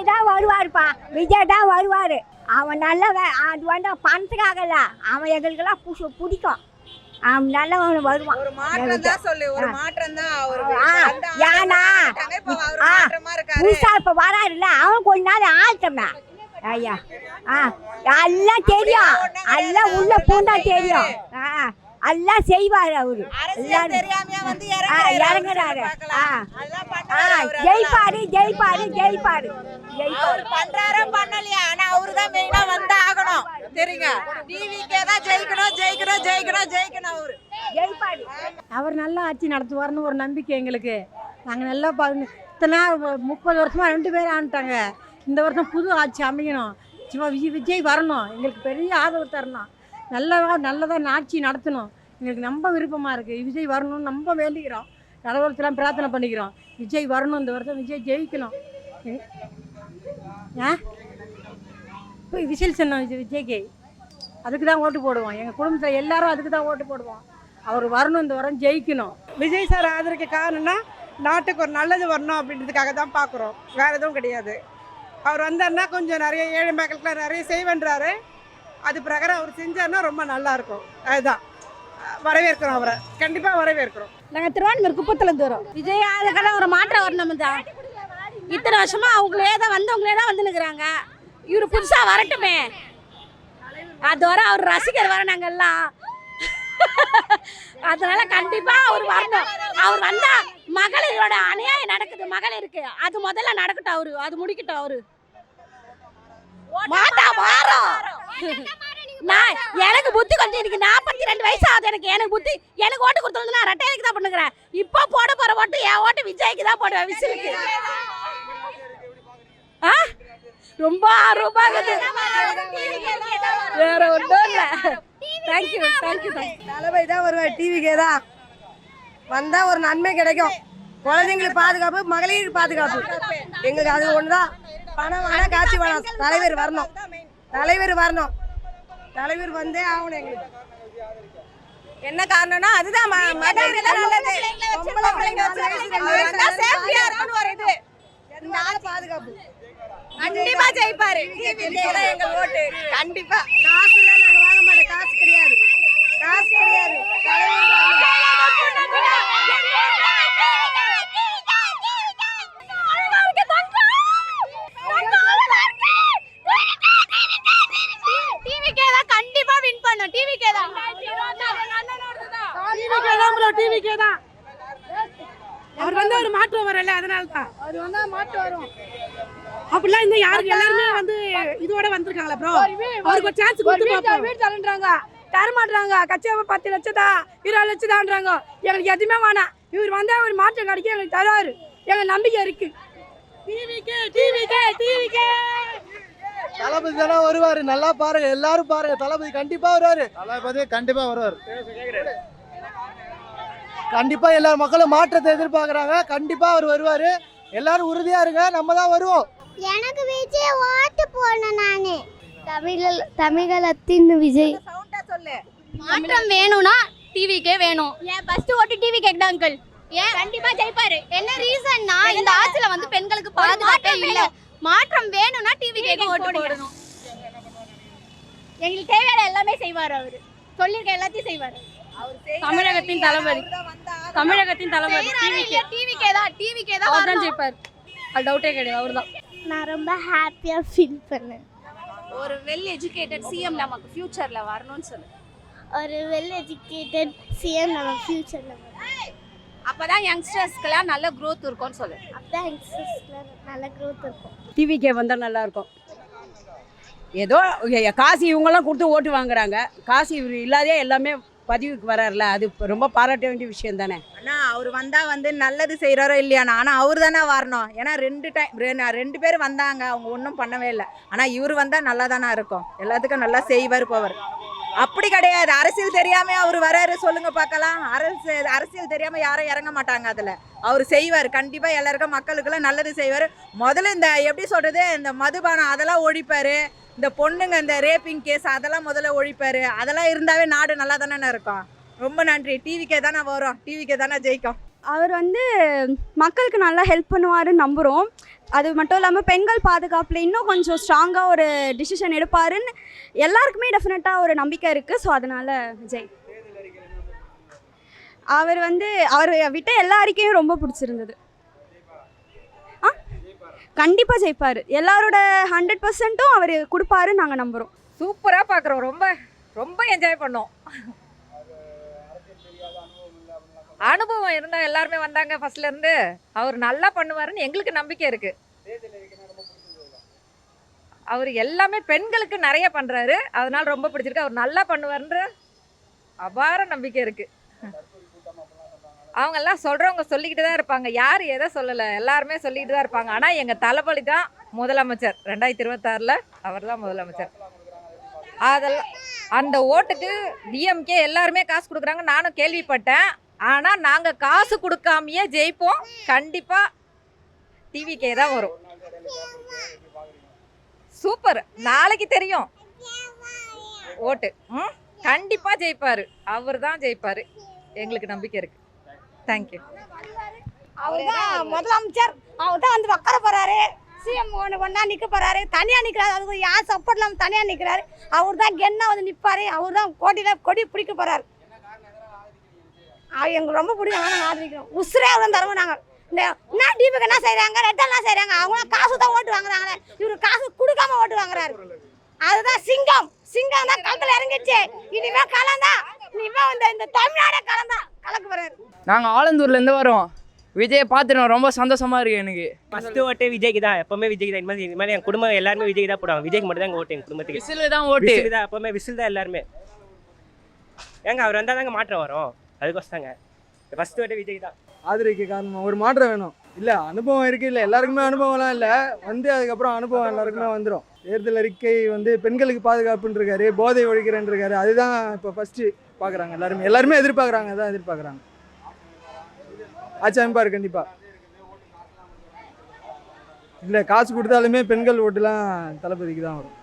விஜய் தான் வருவாருப்பா, விஜய் தான் வருவார். அவன் நல்லவன். அது வந்து பணத்துக்காகல, அவன் எங்களுக்கெல்லாம் பிடிக்கும். அவன் நல்லவன் வருவான். ஒரு மாற்றம் தான் சொல்லு, ஒரு மாற்றம் தான். ஏன்னா புதுசா இப்ப வராருல்ல, அவன் கொஞ்ச நாள் ஆழ்த்தம்னா ஐயா எல்லாம் தெரியும், எல்லாம் உள்ள பூந்தா தெரியும், எல்லாம் செய்வாரு அவரு. இறங்குறாரு. ஜெயிப்பாரு ஜெயிப்பாரு ஜெயிப்பாரு ஜெயிப்பாரு. பண்றாரோ பண்ணலையா, ஆனா அவருதான் மெயினா வந்து ஆகணும். சரிங்க, டிவிக்கே தான் ஜெயிக்கணும் ஜெயிக்கணும் ஜெயிக்கணும் ஜெயிக்கணும். அவரு ஜெயிப்பாரு. அவர் நல்லா ஆட்சி நடத்துவார்னு ஒரு நம்பிக்கை எங்களுக்கு. நாங்கள் நல்லா இத்தனை 30 வருஷமா 2 பேரும் ஆண்டுட்டாங்க. இந்த வருஷம் புது ஆட்சி அமைக்கணும், சும்மா விஜய் வரணும், எங்களுக்கு பெரிய ஆதரவு தரணும், நல்லதாக ஆட்சி நடத்தணும். எங்களுக்கு ரொம்ப விருப்பமாக இருக்குது. விஜய் வரணும்னு ரொம்ப வேண்டிக்கிறோம், கடவுளத்தெல்லாம் பிரார்த்தனை பண்ணிக்கிறோம். விஜய் வரணும், இந்த வருஷம் விஜய் ஜெயிக்கணும். இப்போ விசில் சொன்னோம் விஜய்க்கு, அதுக்கு தான் ஓட்டு போடுவோம். எங்கள் குடும்பத்தில் எல்லாரும் அதுக்கு தான் ஓட்டு போடுவோம். அவர் வரணும், இந்த வாரம் ஜெயிக்கணும். விஜய் சார் ஆதரிக்க காரணம்னா நாட்டுக்கு ஒரு நல்லது வரணும் அப்படின்றதுக்காக தான் பார்க்குறோம், வேறு எதுவும் கிடையாது. அவர் வந்தார்னா கொஞ்சம் நிறைய ஏழை மக்களுக்குலாம் நிறைய செய்வேன்றாரு. அது பிரகாரம் அவர் செஞ்சார்னா ரொம்ப நல்லாயிருக்கும். அதுதான் வரவேற்கிறோம், அவரை கண்டிப்பாக வரவேற்கிறோம். நாங்கள் திருவான்மூர் குப்பத்துலேருந்து வரோம். விஜய் அதுக்கெல்லாம் ஒரு மாற்றம் வரணும் தான். இத்தனை வருஷமாக அவங்களே தான் வந்துன்னுக்குறாங்க. இவர் புதுசாக வரட்டுமே, அது வர அவர் ரசிகர் வர நாங்கள் எல்லாம். அதனால கண்டிப்பா அவர் வரணும். அவர் வந்தா மகளிரோட அநியாயம் நடக்குது, மகளிருக்கு அது முதல்ல நடக்கட்டும், அவரு அது முடிக்கட்டும். அவரு மாட்டா மாறும். நான் எனக்கு புத்தி கொஞ்சம், எனக்கு 42 வயசு ஆகுது. எனக்கு புத்தி, எனக்கு ஓட்டு கொடுத்தது நான் ரெட்டையிலுக்கு தான் பண்ணுகிறேன். இப்போ போட போற ஓட்டு என் ஓட்டு விஜய்க்கு தான் போடுவேன், விசிலுக்கு. ரொம்ப ஆர்வமாகுது, வேற ஒன்றும் இல்லை. Thank you thank you. தளபதி தான் வருவார், டிவிக்கே தான் வந்தால் ஒரு நன்மை கிடைக்கும். குழந்தைங்களுக்கு பாதுகாப்பு, மகளிருக்கு பாதுகாப்பு, எங்களுக்கு அது ஒன்று தான். பணம் வேணாம், காட்சி வேணாம், தலைவர் வரணும், தலைவர் வரணும், தலைவர் வந்தே ஆகணும். எங்களுக்கு என்ன காரணம்னா அதுதான் பாதுகாப்பு. கண்டிப்பா ஜெயிப்பாரு, எங்க ஓட்டு கண்டிப்பா. காசு நாங்க வாங்க மாட்டோம், காசு கிடையாது, காசு கிடையாது. டிவிக்கே தான் கண்டிப்பா வின் பண்ணும். டிவிக்கே தான் அவர் வந்து ஒரு மாற்றம் வரல, அதனால தான் அவர் வந்து மாற்றம் வரும். அப்படிலாம் இந்த யாருக்கு எல்லாருமே வந்து இதோட வந்திருக்காங்களா ப்ரோ, அவருக்கு ஒரு சான்ஸ் கொடுத்து பாப்போம். வீடு தரன்றாங்க, தர மாட்டாங்க. கட்சியாவை 10 லட்சம் தான், 20 லட்சம் தான்றாங்க. எங்களுக்கு எதுவுமே வேணாம், இவர் வந்தா ஒரு மாற்றம் கிடைக்கும், எங்களுக்கு தருவாரு, எங்க நம்பிக்கை இருக்கு. டிவிக்கே டிவிக்கே டிவிக்கே தளபதி தானே வருவாரு. நல்லா பாருங்க, எல்லாரும் பாருங்க, தளபதி கண்டிப்பா வருவாரு. தளபதி கண்டிப்பா வருவார். கண்டிப்பா எல்லா மக்களும் மாற்றத்தை எதிர்பார்க்கறாங்க, கண்டிப்பா அவர் வருவாரு. எல்லாரும் உறுதியா இருங்க, நம்ம தான் வருவோம். எனக்கு விஜய் ஓட்டு போடணும். நானு தமிழகத்தின் விஜய். மாற்றம் வேணும்னா டிவிக்கே வேணும். ஏன் ஃபர்ஸ்ட் ஓட்டு டிவிக்கே தான் அங்கிள். ஏன் கண்டிப்பா ஜெயிப்பாரு. என்ன ரீசன்னா இந்த ஆட்சில வந்து பெண்களுக்கு பாதுகாப்பே இல்ல. மாற்றம் வேணும்னா டிவிக்கே ஓட்டு போடணும். எங்களுக்கு தேவையான எல்லாமே செய்வார் அவரு, சொல்லிருக்க எல்லாத்தையும் செய்வார். தமிழகத்தின் தளபதி, தமிழகத்தின் தளபதி டிவிக்கே தான் அவர்தான் ஜெயிப்பார், அது டவுட்டே கிடையாது, அவர்தான். நான் ரொம்ப ஹாப்பியா ஃபீல் பண்ணேன். ஒரு வெல் எஜுகேட்டட் சிஎம் நமக்கு ஃபியூச்சர்ல வரணும்னு சொல்லு. ஒரு வெல் எஜுகேட்டட் சிஎம் நம்ம ஃபியூச்சர்ல வரணும். அப்பதான் யங்ஸ்டர்ஸ்க்குலாம் நல்ல growth இருக்கும்னு சொல்லு. அப்பதான் யங்ஸ்டர்ஸ்க்கு நல்ல growth இருக்கும். டிவிக்கே வந்தால் நல்லா இருக்கும். ஏதோ காசு இவங்கெல்லாம் கொடுத்து ஓட்டு வாங்குறாங்க, காசு இவர் இல்லாதே எல்லாமே பதிவுக்கு வராருல, அது ரொம்ப பாராட்ட வேண்டிய விஷயம் தானே. ஆனால் அவர் வந்தால் வந்து நல்லது செய்கிறாரோ இல்லையாண்ணா, ஆனால் அவர் தானே வரணும். ஏன்னா 2 பேர் வந்தாங்க, அவங்க ஒன்றும் பண்ணவே இல்லை. ஆனால் இவர் வந்தால் நல்லா தானே இருக்கும், எல்லாத்துக்கும் நல்லா செய்வார் போவார். அப்படி கிடையாது, அரசியல் தெரியாமல் அவர் வராரு சொல்லுங்க பார்க்கலாம். அரசியல் தெரியாமல் யாரும் இறங்க மாட்டாங்க, அதில் அவர் செய்வார் கண்டிப்பாக. எல்லாருக்கும் மக்களுக்கெல்லாம் நல்லது செய்வார். முதல்ல இந்த எப்படி சொல்கிறது, இந்த மதுபானம் அதெல்லாம் ஒழிப்பார். இந்த பொண்ணுங்க இந்த ரேப்பிங் கேஸ் அதெல்லாம் முதல்ல ஒழிப்பார். அதெல்லாம் இருந்தாவே நாடு நல்லா தானே இருக்கும். ரொம்ப நன்றி. டிவிக்கே தானே வரும், டிவிக்கே தானே ஜெயிக்கும். அவர் வந்து மக்களுக்கு நல்லா ஹெல்ப் பண்ணுவாருன்னு நம்புகிறோம். அது மட்டும் இல்லாமல் பெண்கள் பாதுகாப்பில் இன்னும் கொஞ்சம் ஸ்ட்ராங்காக ஒரு டிசிஷன் எடுப்பாருன்னு எல்லாருக்குமே டெஃபினட்டாக ஒரு நம்பிக்கை இருக்குது. ஸோ அதனால் விஜய். அவர் விட்ட எல்லா அறிக்கையும் ரொம்ப பிடிச்சிருந்தது. கண்டிப்பாக ஜெயிப்பார். எல்லாரோட 100%ம் அவர் கொடுப்பாருன்னு நாங்கள் நம்புகிறோம். சூப்பராக பார்க்குறோம். ரொம்ப ரொம்ப என்ஜாய் பண்ணோம். அனுபவம் இருந்தால் எல்லாருமே வந்தாங்க ஃபர்ஸ்ட்லேருந்து. அவர் நல்லா பண்ணுவாருன்னு எங்களுக்கு நம்பிக்கை இருக்குது. அவர் எல்லாமே பெண்களுக்கு நிறைய பண்ணுறாரு, அதனால ரொம்ப பிடிச்சிருக்கு. அவர் நல்லா பண்ணுவாருன்ற அபார நம்பிக்கை இருக்குது. அவங்கெல்லாம் சொல்கிறவங்க சொல்லிக்கிட்டு தான் இருப்பாங்க, யார் எதை சொல்லலை, எல்லாருமே சொல்லிக்கிட்டு தான் இருப்பாங்க. ஆனால் எங்கள் தளபதி தான் முதலமைச்சர். 2026 அவர் தான் முதலமைச்சர். அதெல்லாம் அந்த ஓட்டுக்கு டிஎம்கே எல்லாருமே காசு கொடுக்குறாங்க, நானும் கேள்விப்பட்டேன். ஆனால் நாங்கள் காசு கொடுக்காமையே ஜெயிப்போம். கண்டிப்பாக டிவிகே தான் வரும். சூப்பர். நாளைக்கு தெரியும் ஓட்டு. கண்டிப்பாக ஜெயிப்பார். அவர் தான் ஜெயிப்பார். எங்களுக்கு நம்பிக்கை இருக்குது. தேங்க்யூ. அவர் தான் முதலமைச்சர். அவர் தான் வந்து உட்கார போகிறாரு. சிஎம் ஒன்றா நிற்க போகிறாரு. தனியாக நிற்கிறாரு. அதுக்கு யார் சப்போர்ட் இல்லாமல் தனியாக நிற்கிறாரு. அவர் தான் கென்னா வந்து நிற்பார். அவர் தான் கொடி பிடிக்க போகிறாரு. எங்களுக்கு ரொம்ப பிடிக்கும். நாங்கள் ஆதரிக்கிறோம். உசுரே அவர் தான் தருவோம். நாங்கள் இந்த என்ன டிபிக்கு என்ன செய்கிறாங்க, ரெட்டெல்லாம் செய்கிறாங்க. அவங்க காசு தான் ஓட்டு வாங்குறாங்களே, இவரு காசு கொடுக்காம ஓட்டு வாங்குறாரு. அதுதான் சிங்கம். சிங்கம் தான் களத்தில் இறங்கிச்சு. இனிமே களம் தான். இனிமே இந்த தமிழ்நாடே களம் தான் கலக்க போகிறாரு. நாங்கள் ஆலந்தூர்லேருந்து வரோம். விஜயை பார்த்துட்டு ரொம்ப சந்தோஷமா இருக்கு எனக்கு. ஃபஸ்ட்டு ஓட்டே விஜய்க்கு தான். எப்போவுமே விஜய்க்கு தான். இது மாதிரி என் குடும்பம் எல்லாருமே விஜய்க்கு தான் போடுவாங்க. விஜய்க்கு மட்டும் தான் எங்கள் ஓட்டு. எங்கள் குடும்பத்துக்கு விசில் தான் ஓட்டு. விசில் தான். எப்போவுமே விசில் தான் எல்லாருமே. ஏங்க அவர் வந்தால் தாங்க மாற்றம் வரும். அதுக்கோசங்க ஃபஸ்ட்டு ஓட்டே விஜய் தான். ஆதரிக்க காரணம் ஒரு மாற்றம் வேணும். இல்லை அனுபவம் இருக்குது. இல்லை எல்லாருக்குமே அனுபவம்லாம் இல்லை. அதுக்கப்புறம் அனுபவம் எல்லாருக்குமே வந்துடும். தேர்தல் அறிக்கை பெண்களுக்கு பாதுகாப்புன்னு இருக்காரு, போதை ஒழிக்கிறேன்னு இருக்காரு. அதுதான் இப்போ ஃபஸ்ட்டு பார்க்குறாங்க எல்லாருமே எதிர்பார்க்குறாங்க. அதான் எதிர்பார்க்குறாங்க. ஆட்சி அமைப்பார் கண்டிப்பாக. இல்லை காசு கொடுத்தாலுமே பெண்கள் ஓட்டுலாம் தளபதிக்கு தான் வரும்.